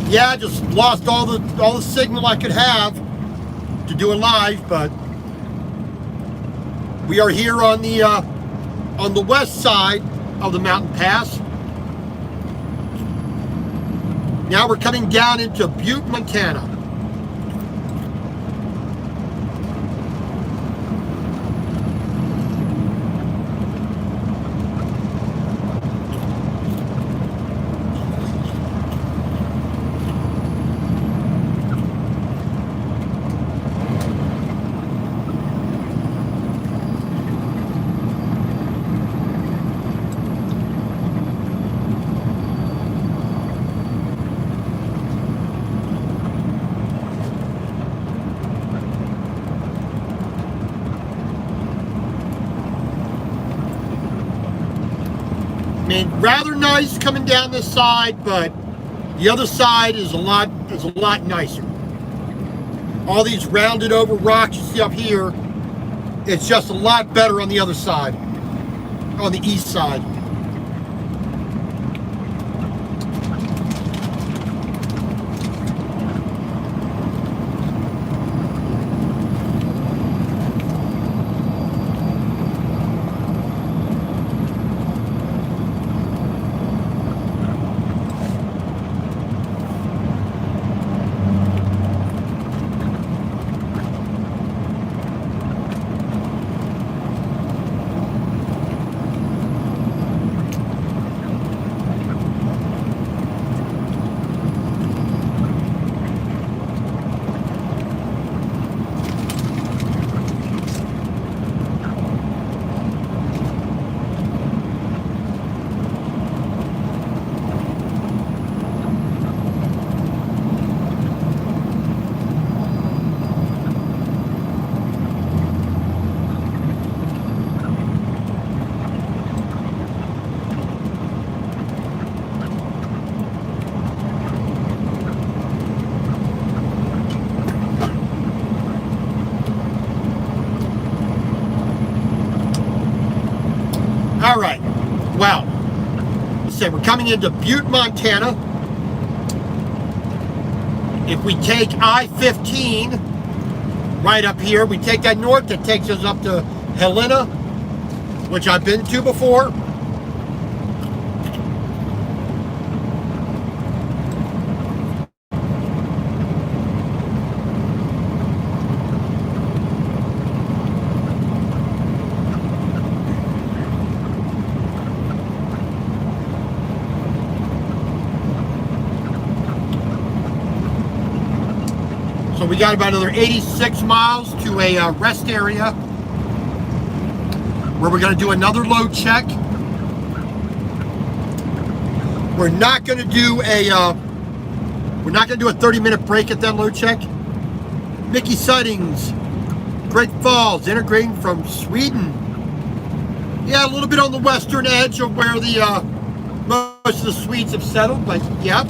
Yeah, I just lost all the signal I could have to do it live, but we are here on the west side of the mountain pass. Now we're coming down into Butte, Montana. I mean, rather nice coming down this side, but the other side is a lot nicer. All these rounded over rocks you see up here, it's just a lot better on the other side, on the east side. All right, well, so we're coming into Butte, Montana. If we take I-15 right up here, we take that north, that takes us up to Helena, which I've been to before. So we got about another 86 miles to a rest area where we're going to do another load check. We're not going to do a 30-minute break at that load check. Mickey Sightings, Great Falls, integrating from Sweden. Yeah, a little bit on the western edge of where the most of the Swedes have settled, but yeah,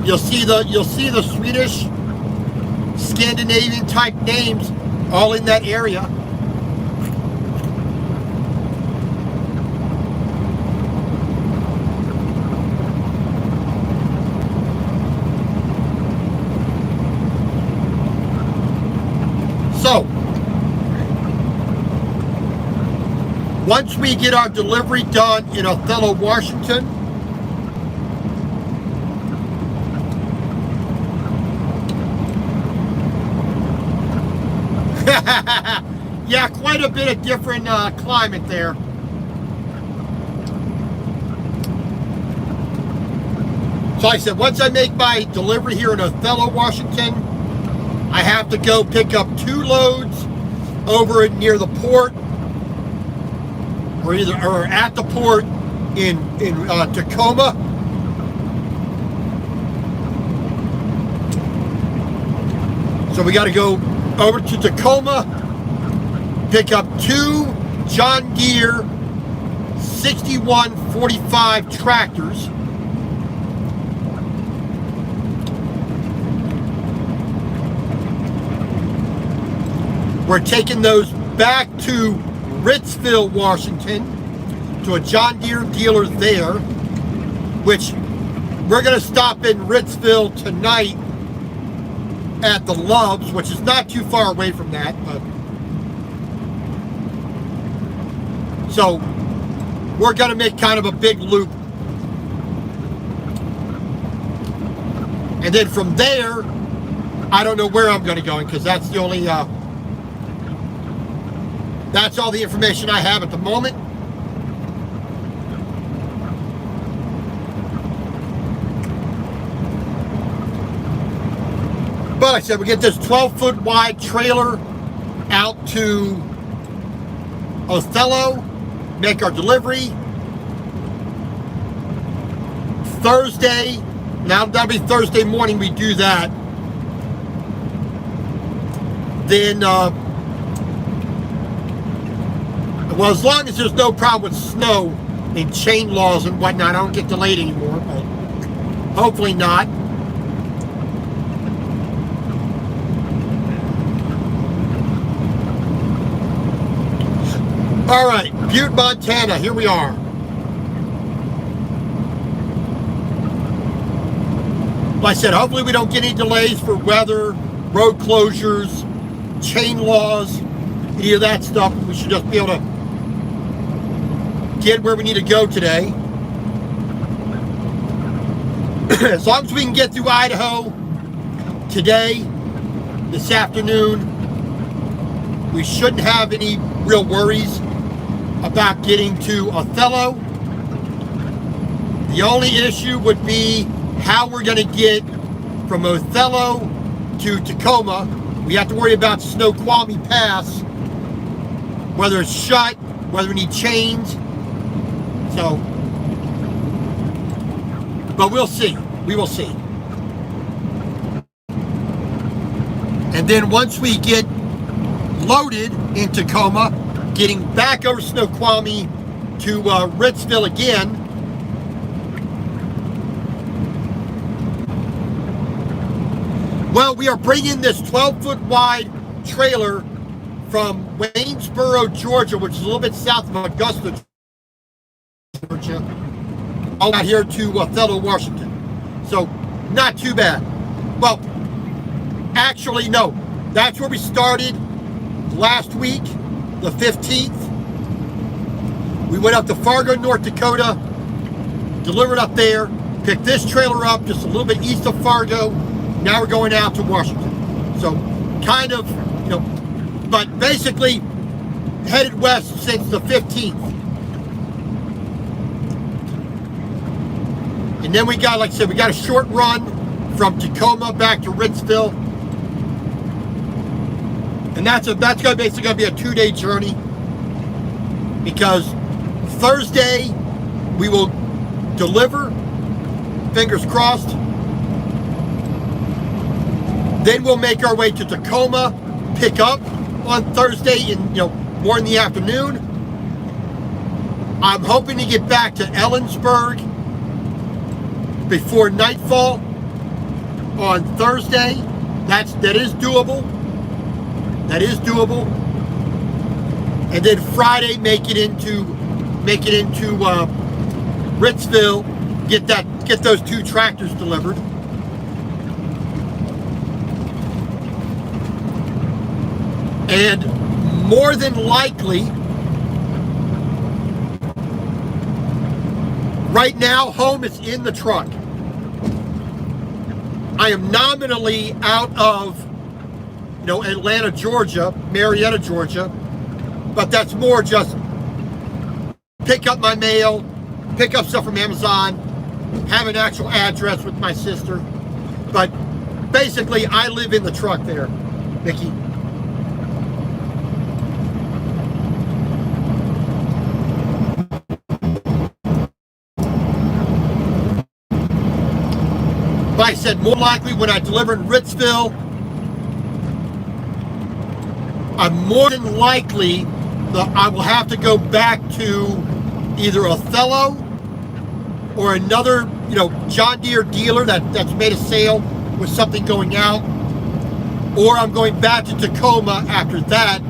you'll see the Swedish, Scandinavian type names all in that area. So once we get our delivery done in Othello, Washington, yeah, quite a bit of different climate there. So I said, once I make my delivery here in Othello, Washington, I have to go pick up 2 loads over near the port, or at the port in Tacoma. So we got to go over to Tacoma, pick up 2 John Deere 6145 tractors. We're taking those back to Ritzville, Washington, to a John Deere dealer there, which we're going to stop in Ritzville tonight at the Loves, which is not too far away from that. But so we're going to make kind of a big loop. And then from there, I don't know where I'm going to go because that's the only, that's all the information I have at the moment. But like I said, we get this 12-foot wide trailer out to Othello, make our delivery. Thursday, now that'll be Thursday morning we do that. Then, well, as long as there's no problem with snow and chain laws and whatnot, I don't get delayed anymore, but hopefully not. All right, Butte, Montana, here we are. Like I said, hopefully we don't get any delays for weather, road closures, chain laws, any of that stuff. We should just be able to get where we need to go today. As long as we can get through Idaho today, this afternoon, we shouldn't have any real worries about getting to Othello. The only issue would be how we're going to get from Othello to Tacoma. We have to worry about Snoqualmie Pass, whether it's shut, whether we need chains. So, but we'll see. We will see. And then once we get loaded in Tacoma, getting back over Snoqualmie to Ritzville again, well, we are bringing this 12-foot wide trailer from Waynesboro, Georgia, which is a little bit south of Augusta, Georgia, all out here to Othello, Washington. So, not too bad. Well, actually, no. That's where we started last week, the 15th. We went up to Fargo, North Dakota, delivered up there, picked this trailer up just a little bit east of Fargo. Now we're going out to Washington. So kind of, you know, but basically headed west since the 15th. And then we got, like I said, we got a short run from Tacoma back to Ritzville. And that's basically going to be a 2-day journey, because Thursday we will deliver, fingers crossed. Then we'll make our way to Tacoma, pick up on Thursday in, more in the afternoon. I'm hoping to get back to Ellensburg before nightfall on Thursday. That is doable. That is doable. And then Friday, make it into Ritzville. Get those 2 tractors delivered. And more than likely, right now, home is in the truck. I am nominally out of, Atlanta, Georgia, Marietta, Georgia, but that's more just pick up my mail, pick up stuff from Amazon, have an actual address with my sister. But basically, I live in the truck there, Mickey. Like I said, more likely when I deliver in Ritzville, I'm more than likely that I will have to go back to either Othello or another, John Deere dealer that's made a sale with something going out, or I'm going back to Tacoma after that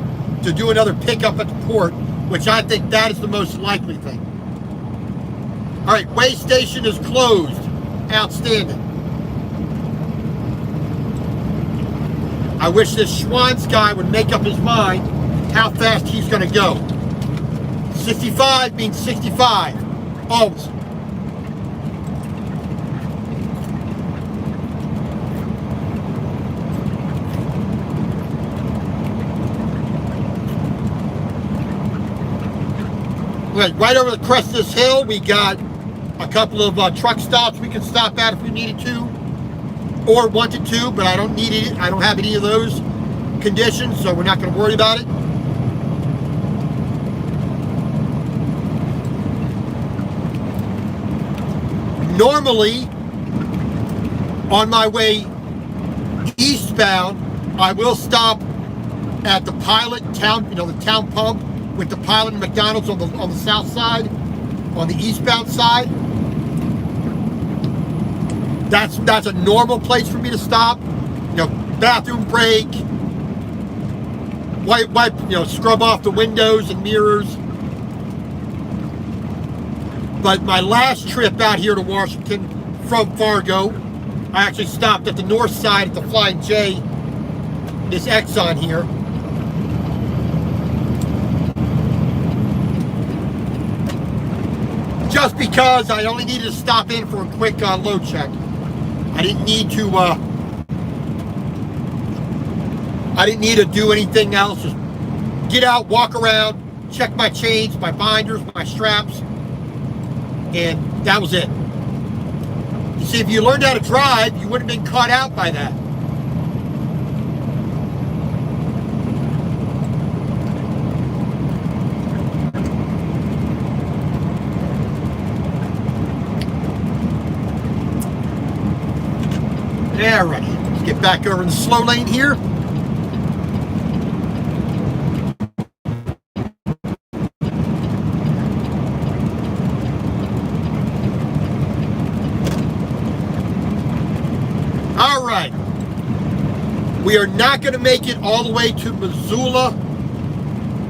to do another pickup at the port, which I think that is the most likely thing. All right, weigh station is closed. outstanding. I wish this Schwanz guy would make up his mind how fast he's going to go. 65 means 65. Always. Right over the crest of this hill, we got a couple of truck stops we can stop at if we needed to, or wanted to, but I don't need it. I don't have any of those conditions, so we're not going to worry about it. Normally, on my way eastbound, I will stop at the Pilot town, the town pump with the Pilot and McDonald's on the south side, on the eastbound side. That's a normal place for me to stop. Bathroom break, wipe, scrub off the windows and mirrors. But my last trip out here to Washington from Fargo, I actually stopped at the north side at the Flying J, this Exxon here. Just because I only needed to stop in for a quick load check. I didn't need to do anything else. Just get out, walk around, check my chains, my binders, my straps, and that was it. You see, if you learned how to drive, you wouldn't have been caught out by that. Alrighty, let's get back over in the slow lane here. Alright, we are not going to make it all the way to Missoula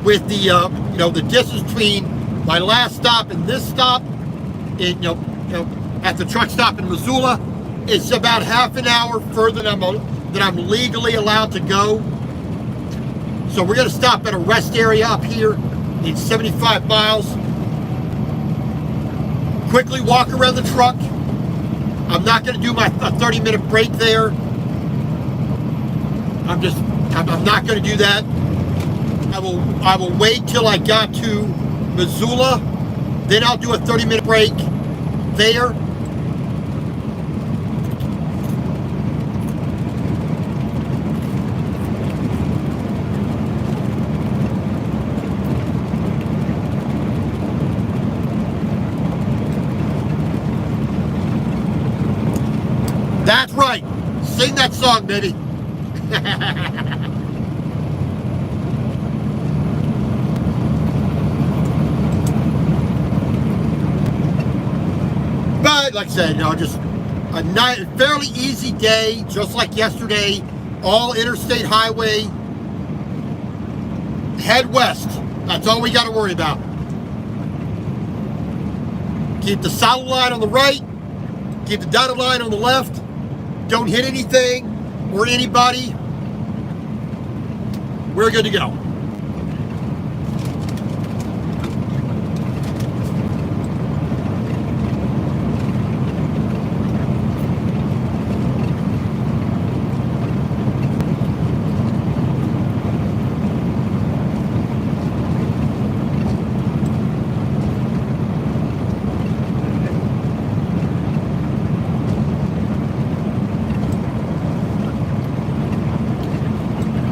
with the the distance between my last stop and this stop. At the truck stop in Missoula, it's about half an hour further than I'm legally allowed to go. So we're going to stop at a rest area up here in 75 miles. Quickly walk around the truck. I'm not going to do my 30-minute break there. I'm not going to do that. I will wait till I got to Missoula. Then I'll do a 30-minute break there. That's right. Sing that song, baby. But like I said, just a fairly easy day, just like yesterday. All interstate highway. Head west. That's all we got to worry about. Keep the solid line on the right. Keep the dotted line on the left. Don't hit anything or anybody. We're good to go.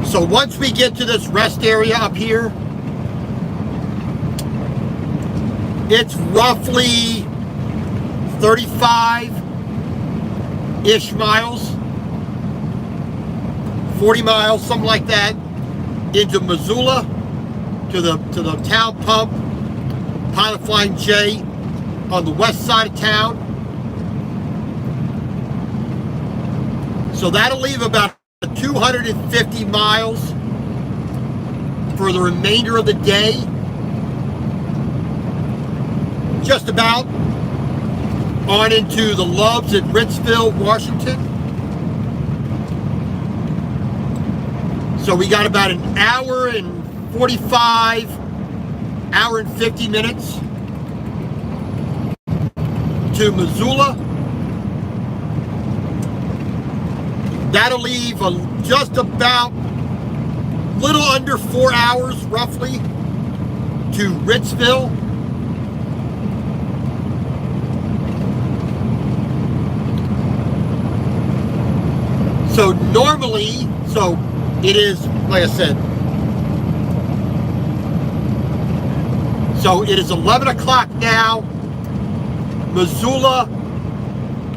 So once we get to this rest area up here, it's roughly 35-ish miles, 40 miles, something like that, into Missoula, to the town pump, Pilot Flying J on the west side of town. So that'll leave about 250 miles for the remainder of the day. Just about. on into the Loves at Ritzville, Washington. So we got about an hour and 45, hour and 50 minutes to Missoula. That'll leave just about little under 4 hours roughly to Ritzville. So normally, it is, like I said, so it is 11 o'clock now. Missoula,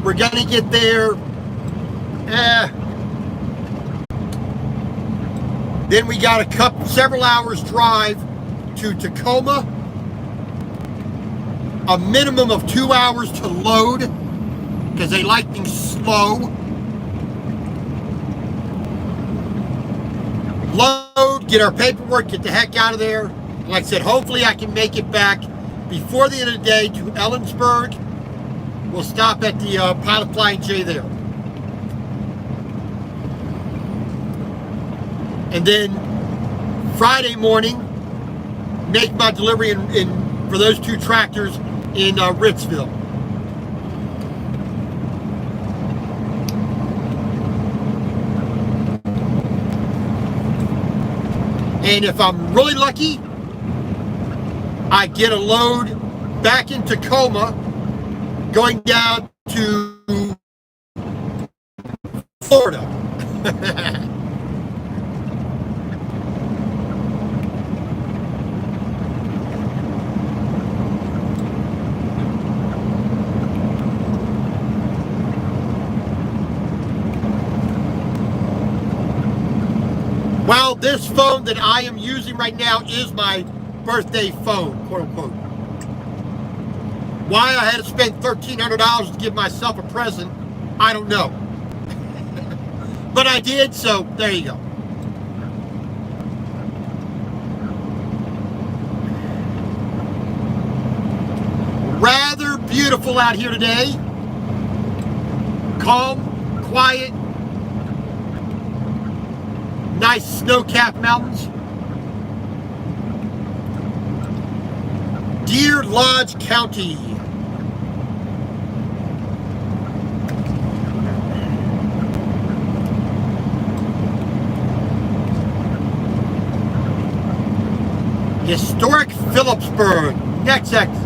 we're going to get there. Then we got several hours drive to Tacoma. A minimum of 2 hours to load, because they like things slow. Load, get our paperwork, get the heck out of there. Like I said, hopefully I can make it back before the end of the day to Ellensburg. We'll stop at the Pilot Flying J there. And then Friday morning, make my delivery for those 2 tractors in Ritzville. And if I'm really lucky, I get a load back in Tacoma going down to Florida. Well, this phone that I am using right now is my birthday phone, quote unquote. Why I had to spend $1,300 to give myself a present, I don't know. But I did, so there you go. Rather beautiful out here today. Calm, quiet. Nice snow-capped mountains. Deer Lodge County. Historic Phillipsburg. Next exit.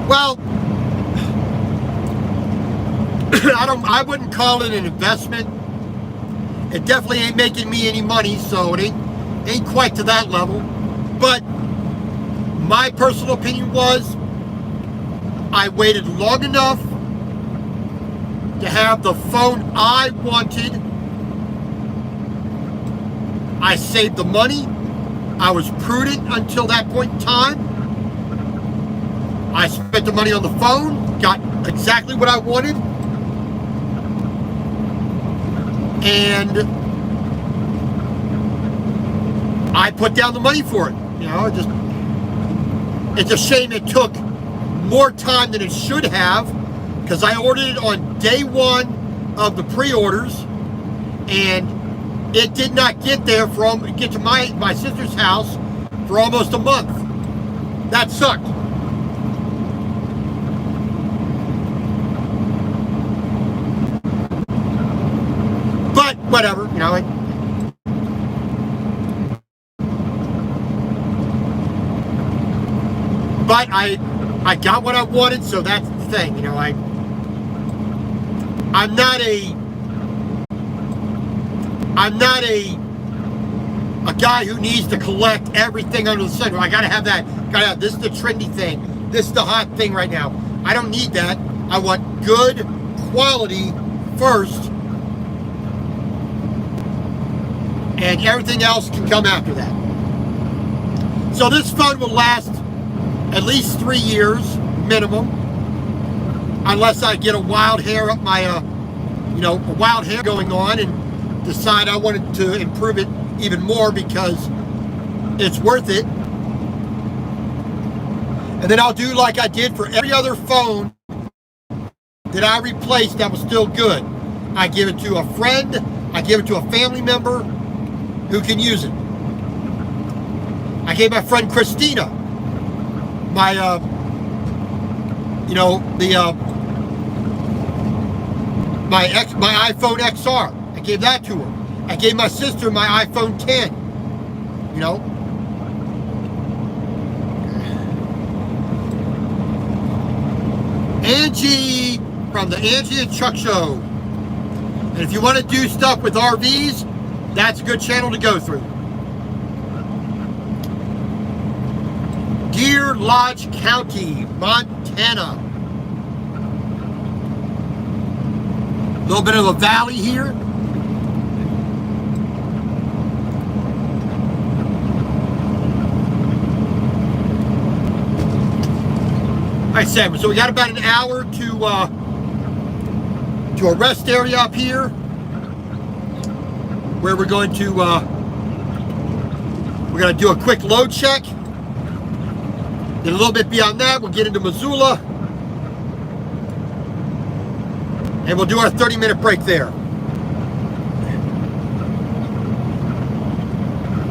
Well, I wouldn't call it an investment. It definitely ain't making me any money, so it ain't quite to that level. But my personal opinion was I waited long enough to have the phone I wanted. I saved the money. I was prudent until that point in time. I spent the money on the phone, got exactly what I wanted, and I put down the money for it. You know, it's a shame it took more time than it should have, because I ordered it on day 1 of the pre-orders, and it did not get to my sister's house for almost a month. That sucked. But whatever, you know. But I got what I wanted, so that's the thing, you know. I'm not a guy who needs to collect everything under the sun. I gotta have that. This is the trendy thing. This is the hot thing right now. I don't need that. I want good quality first, and everything else can come after that. So this phone will last at least 3 years minimum, unless I get a wild hair up my a wild hair going on, and decide I wanted to improve it even more because it's worth it. And then I'll do like I did for every other phone that I replaced that was still good. I give it to a friend, I give it to a family member who can use it. I gave my friend Christina my my iPhone XR. I gave that to her. I gave my sister my iPhone 10. Angie from the Angie and Chuck Show. And if you want to do stuff with RVs, that's a good channel to go through. Deer Lodge County, Montana. A little bit of a valley here. Like I said, so we got about an hour to a rest area up here, where we're going to do a quick load check. Then a little bit beyond that, we'll get into Missoula, and we'll do our 30-minute break there.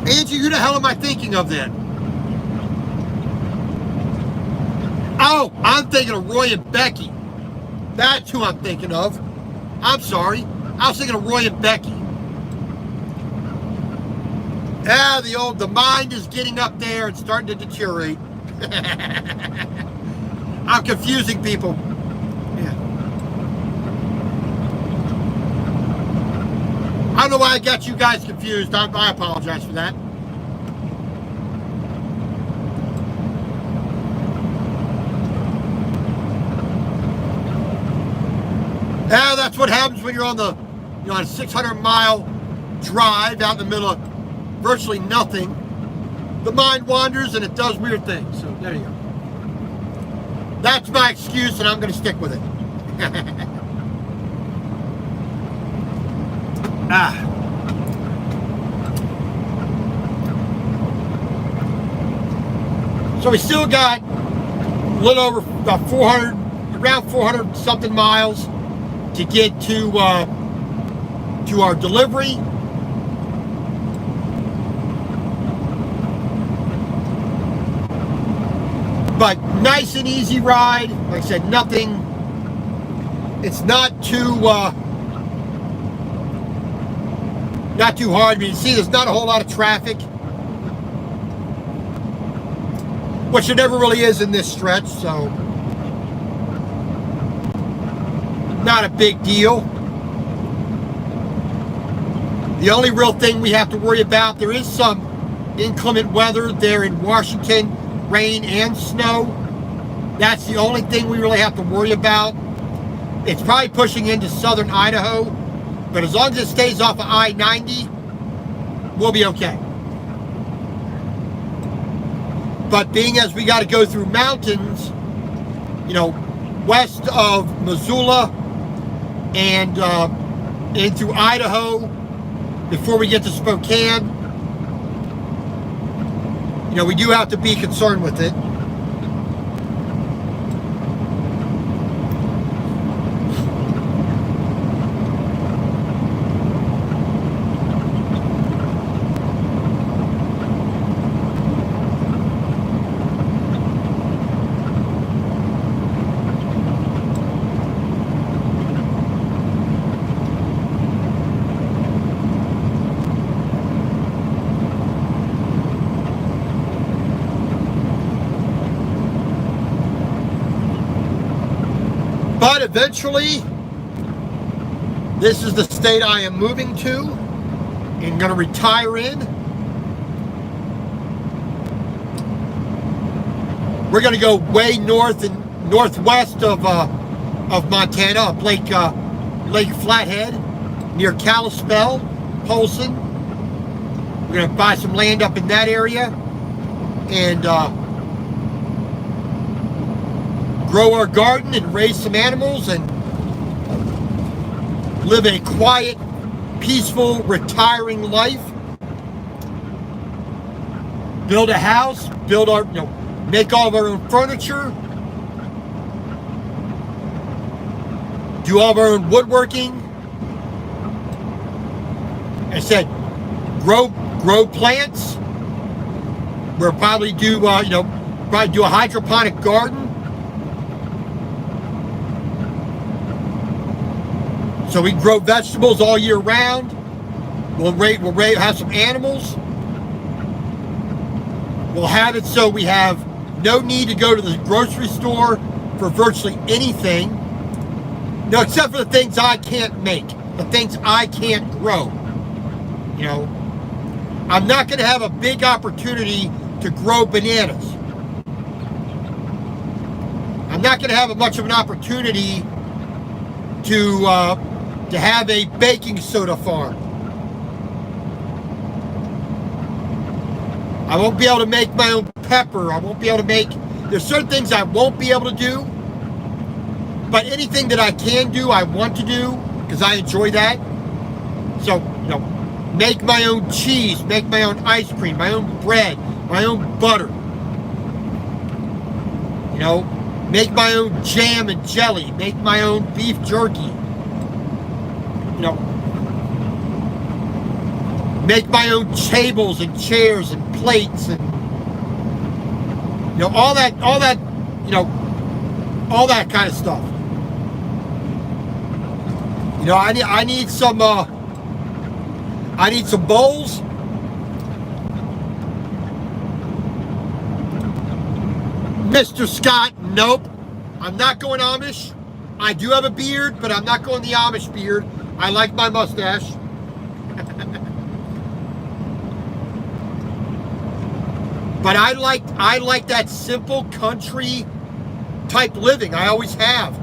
Angie, who the hell am I thinking of then? Oh, I'm thinking of Roy and Becky. That's who I'm thinking of. I'm sorry. I was thinking of Roy and Becky. The mind is getting up there and starting to deteriorate. I'm confusing people. Yeah. I don't know why I got you guys confused. I apologize for that. That's what happens when you're on a 600-mile drive out in the middle of virtually nothing. The mind wanders and it does weird things. So there you go. That's my excuse, and I'm going to stick with it. So we still got a little over about 400, around 400 something miles to get to our delivery. But nice and easy ride. Like I said, nothing. It's not too hard. I mean, you see, there's not a whole lot of traffic, which there never really is in this stretch. So, not a big deal. The only real thing we have to worry about, there is some inclement weather there in Washington. Rain and snow. That's the only thing we really have to worry about. It's probably pushing into southern Idaho, but as long as it stays off of I-90, we'll be okay. But being as we got to go through mountains, west of Missoula and into Idaho before we get to Spokane, we do have to be concerned with it. But eventually, this is the state I am moving to and going to retire in. We're going to go way north and northwest of Montana, up Lake Flathead, near Kalispell, Polson. We're going to buy some land up in that area and grow our garden and raise some animals and live a quiet, peaceful, retiring life. Build a house, build our, make all of our own furniture, do all of our own woodworking. I said, grow plants. We'll probably do, probably do a hydroponic garden. So we grow vegetables all year round. We'll have some animals. We'll have it so we have no need to go to the grocery store for virtually anything. No, except for the things I can't make, the things I can't grow. I'm not going to have a big opportunity to grow bananas. I'm not going to have much of an opportunity to have a baking soda farm. I won't be able to make my own pepper. I won't be able to make, there's certain things I won't be able to do, but anything that I can do, I want to do, because I enjoy that. So, make my own cheese, make my own ice cream, my own bread, my own butter. Make my own jam and jelly, make my own beef jerky. Make my own tables and chairs and plates and all that kind of stuff. I need some bowls. Mr. Scott, nope. I'm not going Amish. I do have a beard, but I'm not going the Amish beard. I like my mustache. But I like that simple country type living. I always have.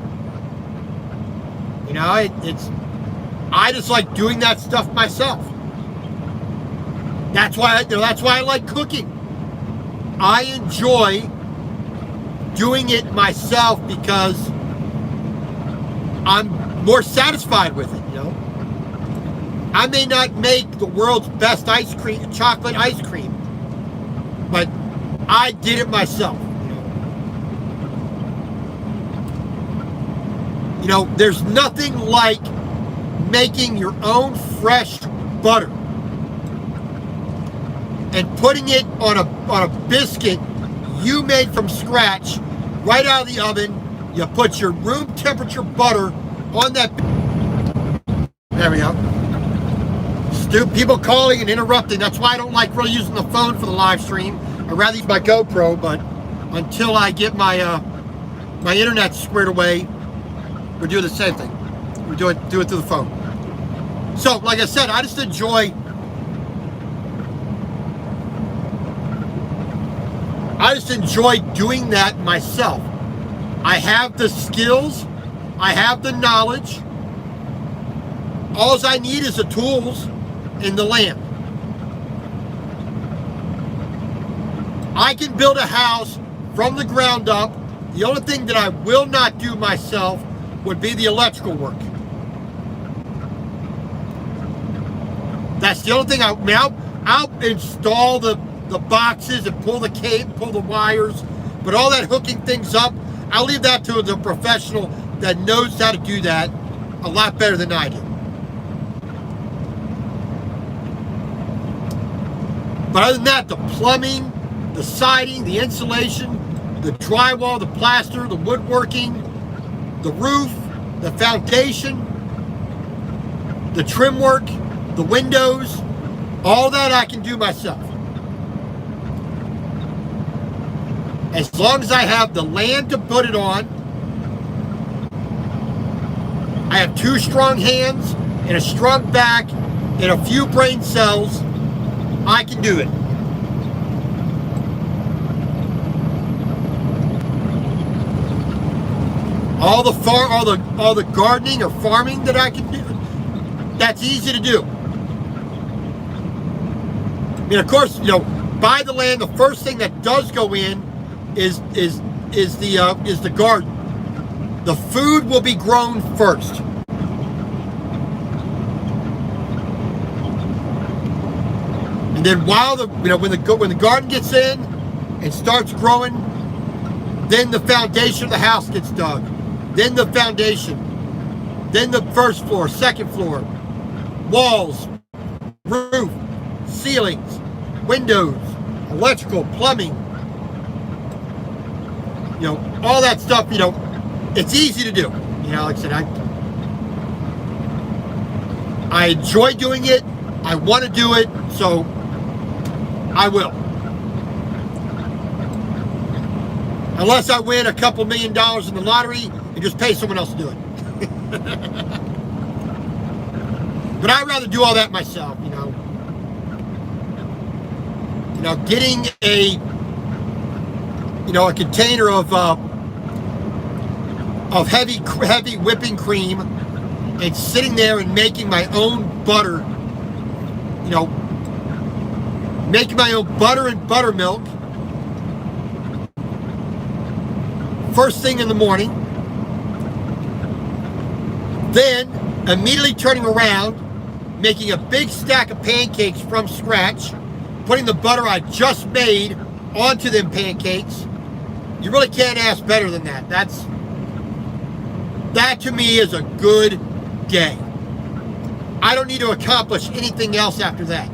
I just like doing that stuff myself. That's why I like cooking. I enjoy doing it myself because I'm more satisfied with it, I may not make the world's best chocolate ice cream, but I did it myself. There's nothing like making your own fresh butter and putting it on a biscuit you made from scratch right out of the oven. You put your room temperature butter on that. There we go. People calling and interrupting. That's why I don't like really using the phone for the live stream. I'd rather use my GoPro, but until I get my my internet squared away, we're doing the same thing. We do it through the phone. So, like I said, I just enjoy doing that myself. I have the skills, I have the knowledge. All I need is the tools and the land. I can build a house from the ground up. The only thing that I will not do myself would be the electrical work. That's the only thing. I'll install the boxes and pull the cable, pull the wires, but all that hooking things up, I'll leave that to the professional that knows how to do that a lot better than I do. But other than that, the plumbing, the siding, the insulation, the drywall, the plaster, the woodworking, the roof, the foundation, the trim work, the windows, all that I can do myself. As long as I have the land to put it on, I have 2 strong hands and a strong back and a few brain cells, I can do it. All the gardening or farming that I can do, that's easy to do. I mean, of course, buy the land. The first thing that does go in is the garden. The food will be grown first. And then while when the garden gets in and starts growing, then the foundation of the house gets dug. Then the foundation. Then the first floor, second floor, walls, roof, ceilings, windows, electrical, plumbing. All that stuff, it's easy to do. Like I said, I enjoy doing it. I want to do it, so I will. Unless I win a couple $1 million in the lottery and just pay someone else to do it. But I'd rather do all that myself, getting a container of heavy whipping cream and sitting there and making my own butter, making my own butter and buttermilk first thing in the morning, then immediately turning around, making a big stack of pancakes from scratch, putting the butter I just made onto them pancakes. You really can't ask better than that. That to me is a good day. I don't need to accomplish anything else after that.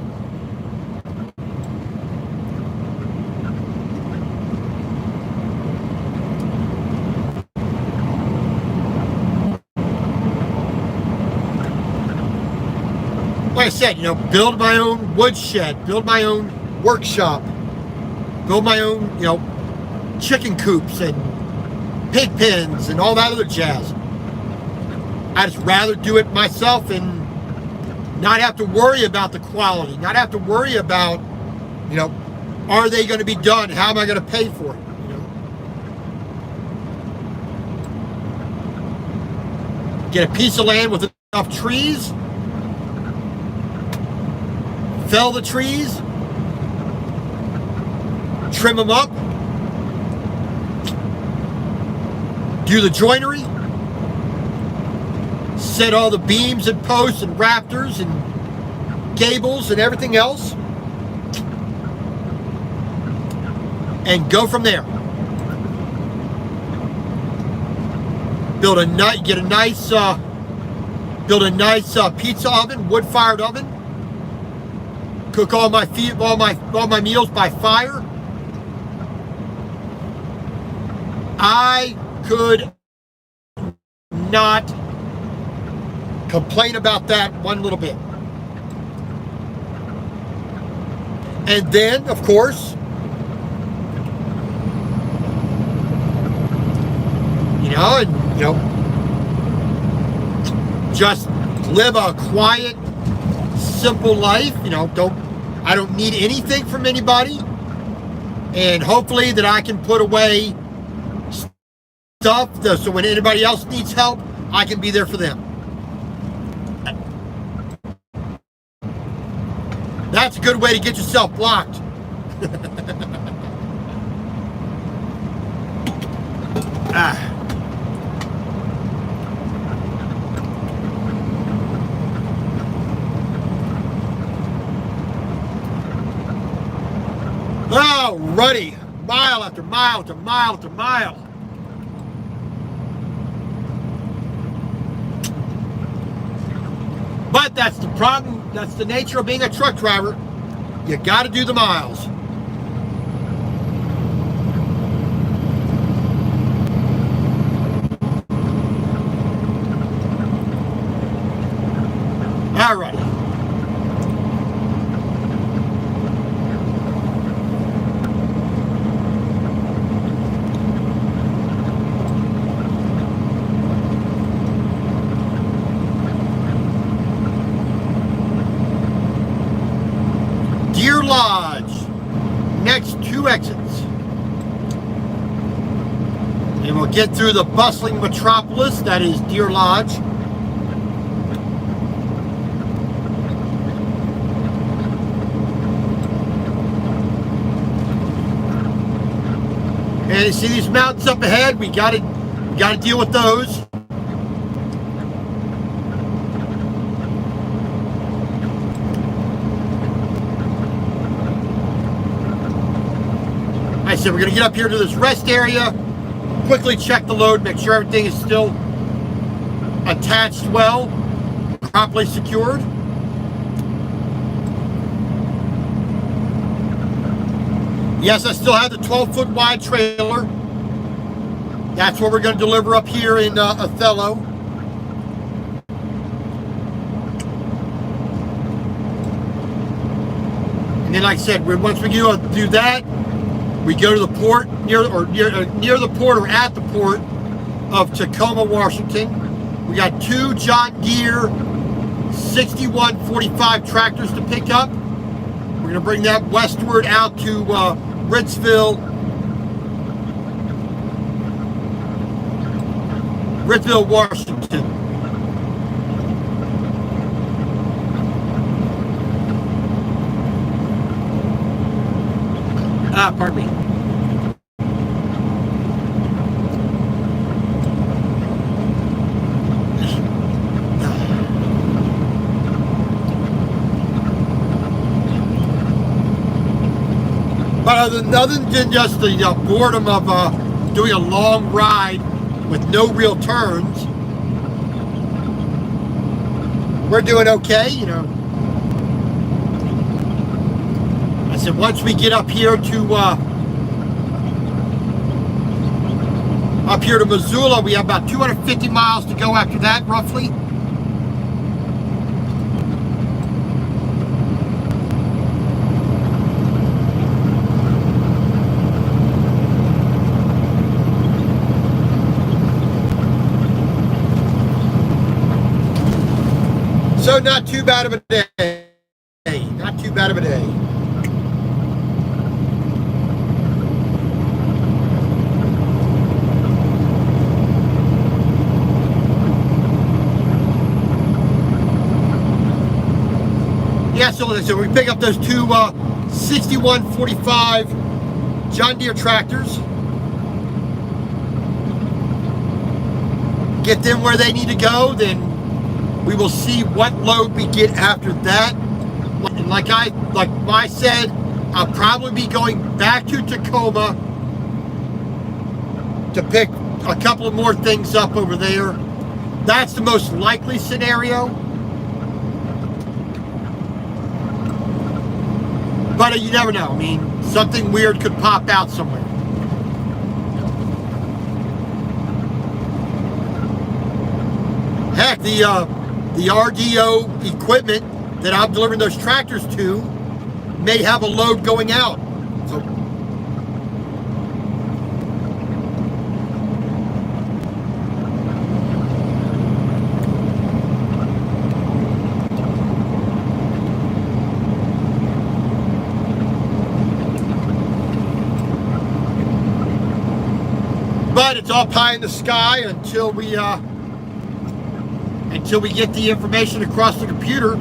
Like I said, build my own woodshed, build my own workshop, build my own, chicken coops and pig pens and all that other jazz. I'd just rather do it myself and not have to worry about the quality, not have to worry about, are they going to be done? How am I going to pay for it? Get a piece of land with enough trees, fell the trees, trim them up, do the joinery, set all the beams and posts and rafters and gables and everything else, and go from there. Build a nice pizza oven, wood-fired oven. Cook all my meals by fire. I could not complain about that one little bit. And then, of course, just live a quiet, simple life. I don't need anything from anybody, and hopefully that I can put away stuff so when anybody else needs help, I can be there for them. That's a good way to get yourself blocked. Alrighty, mile after mile after mile after mile. But that's the problem. That's the nature of being a truck driver. You got to do the miles. Alrighty. Deer Lodge, next 2 exits. And we'll get through the bustling metropolis that is Deer Lodge. And you see these mountains up ahead? We gotta deal with those. said, we're going to get up here to this rest area, quickly check the load, make sure everything is still attached well, properly secured. Yes, I still have the 12-foot wide trailer. That's what we're going to deliver up here in Othello. And then, like I said, once we do that, we go to the port near the port or at the port of Tacoma, Washington. We got 2 John Deere 6145 tractors to pick up. We're going to bring that westward out to Ritzville, Washington. Pardon me. But other than just the boredom of doing a long ride with no real turns, we're doing okay, you know. I said once we get up here to Missoula, we have about 250 miles to go after that, roughly. So not too bad of a day. Not too bad of a day. Yeah, so we pick up those 2 6145 John Deere tractors. Get them where they need to go, then we will see what load we get after that. And like I said, I'll probably be going back to Tacoma to pick a couple of more things up over there. That's the most likely scenario. But you never know. I mean, something weird could pop out somewhere. Heck, the RDO equipment that I'm delivering those tractors to may have a load going out. So, but it's all pie in the sky until we get the information across the computer.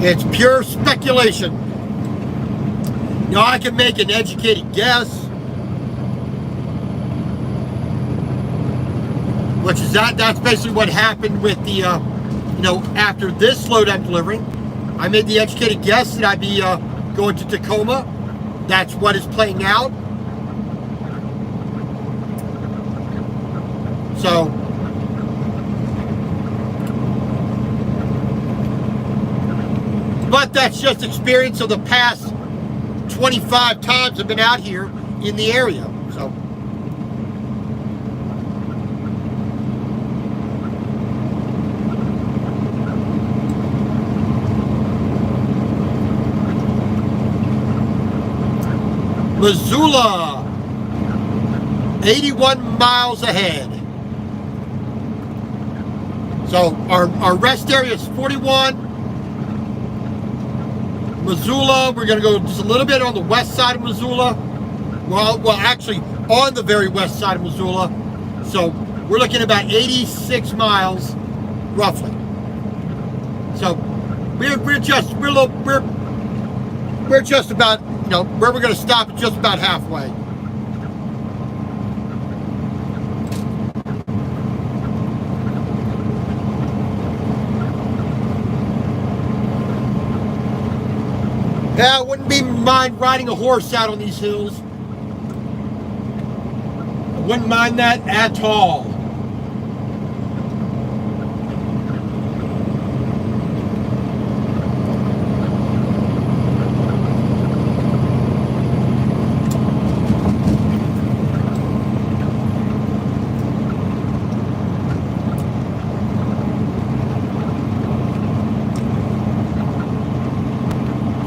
It's pure speculation. You know, I can make an educated guess, which is that's basically what happened with the, you know, after this load I'm delivering. I made the educated guess that I'd be going to Tacoma. That's what is playing out. So, but that's just experience of the past 25 times I've been out here in the area. So, Missoula, 81 miles ahead. So our rest area is 41. Missoula, we're going to go just a little bit on the west side of Missoula. Well, actually on the very west side of Missoula. So we're looking at about 86 miles, roughly. So we're just about, you know, where we're going to stop is just about halfway. Yeah, I wouldn't be mind riding a horse out on these hills. I wouldn't mind that at all.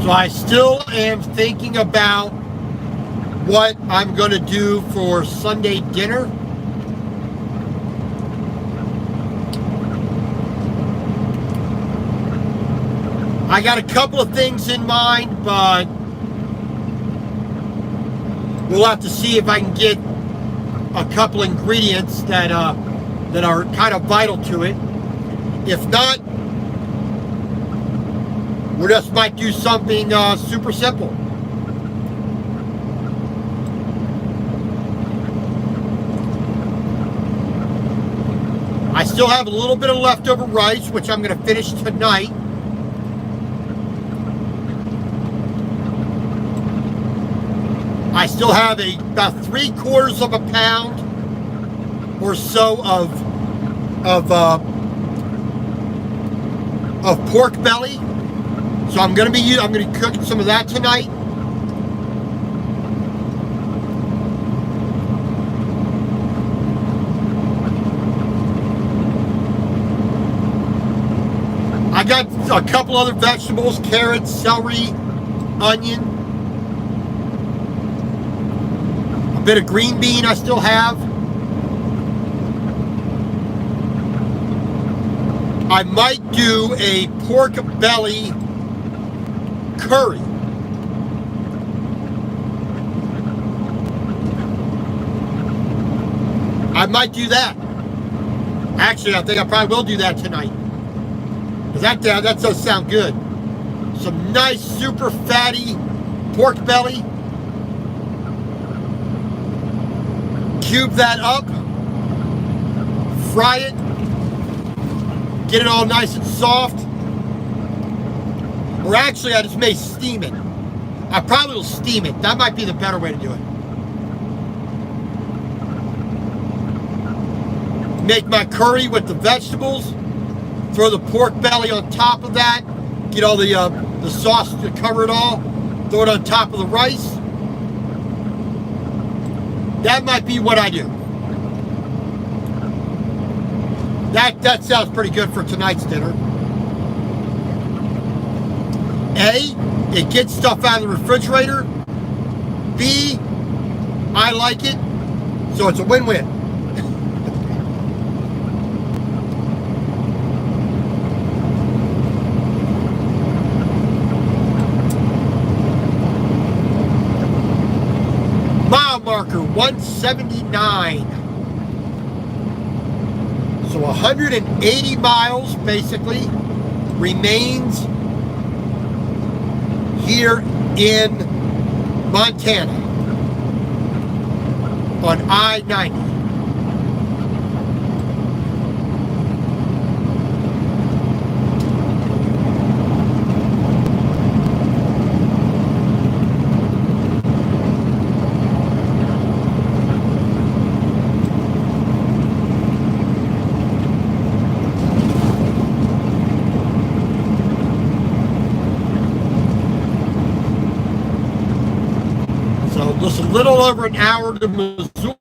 So I still am thinking about what I'm going to do for Sunday dinner. I got a couple of things in mind, but we'll have to see if I can get a couple ingredients that are kind of vital to it. If not, we just might do something super simple. I still have a little bit of leftover rice, which I'm going to finish tonight. I still have about 3/4 of a pound or so of pork belly. So I'm going to be cooking some of that tonight. I got a couple other vegetables: carrots, celery, onion, a bit of green bean I still have. I might do a pork belly curry. I might do that. Actually, I think I probably will do that tonight. That does sound good. Some nice, super fatty pork belly. Cube that up. Fry it. Get it all nice and soft. Or actually, I just may steam it. I probably will steam it. That might be the better way to do it. Make my curry with the vegetables. Throw the pork belly on top of that. Get all the sauce to cover it all. Throw it on top of the rice. That might be what I do. That sounds pretty good for tonight's dinner. A, it gets stuff out of the refrigerator. B, I like it. So it's a win-win. Mile marker 179. So 180 miles basically remains here in Montana on I-90. Just a little over an hour to Missoula.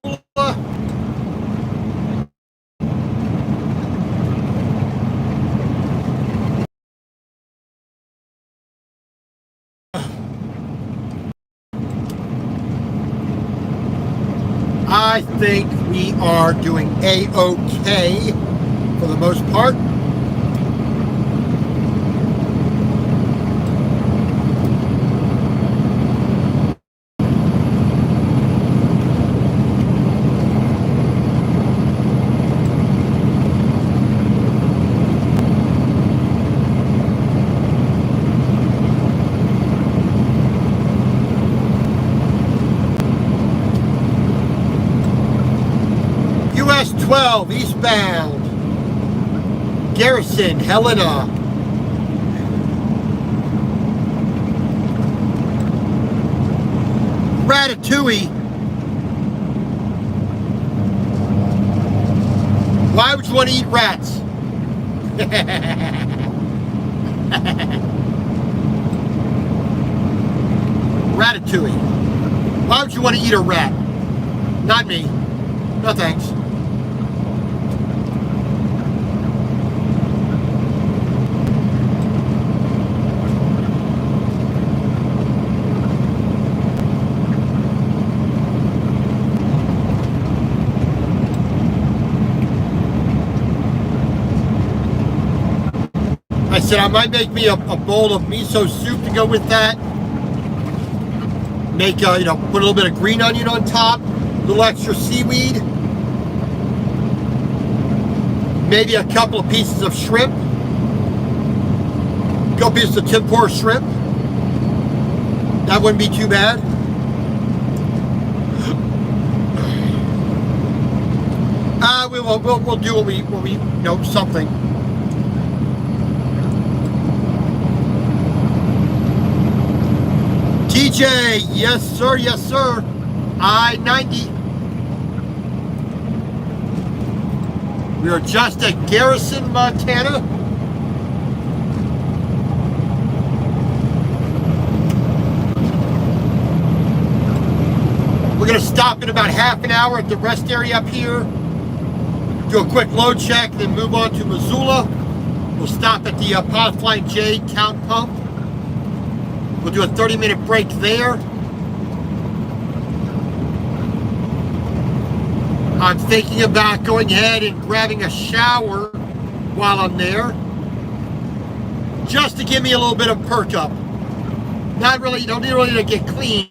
I think we are doing A-OK for the most part. US 12 eastbound, Garrison, Helena. Ratatouille. Why would you want to eat rats? Ratatouille. Why would you want to eat a rat? Not me. No thanks. I said I might make me a bowl of miso soup to go with that. Make, put a little bit of green onion on top, a little extra seaweed, maybe a couple of pieces of shrimp, a couple pieces of tempura shrimp. That wouldn't be too bad. We'll do what we something. TJ, yes sir, I-90. We are just at Garrison, Montana. We're gonna stop in about half an hour at the rest area up here, do a quick load check, then move on to Missoula. We'll stop at the Pod Flying J Town Pump. We'll do a 30-minute break there. I'm thinking about going ahead and grabbing a shower while I'm there, just to give me a little bit of perk up. Not really, you don't need really to get clean,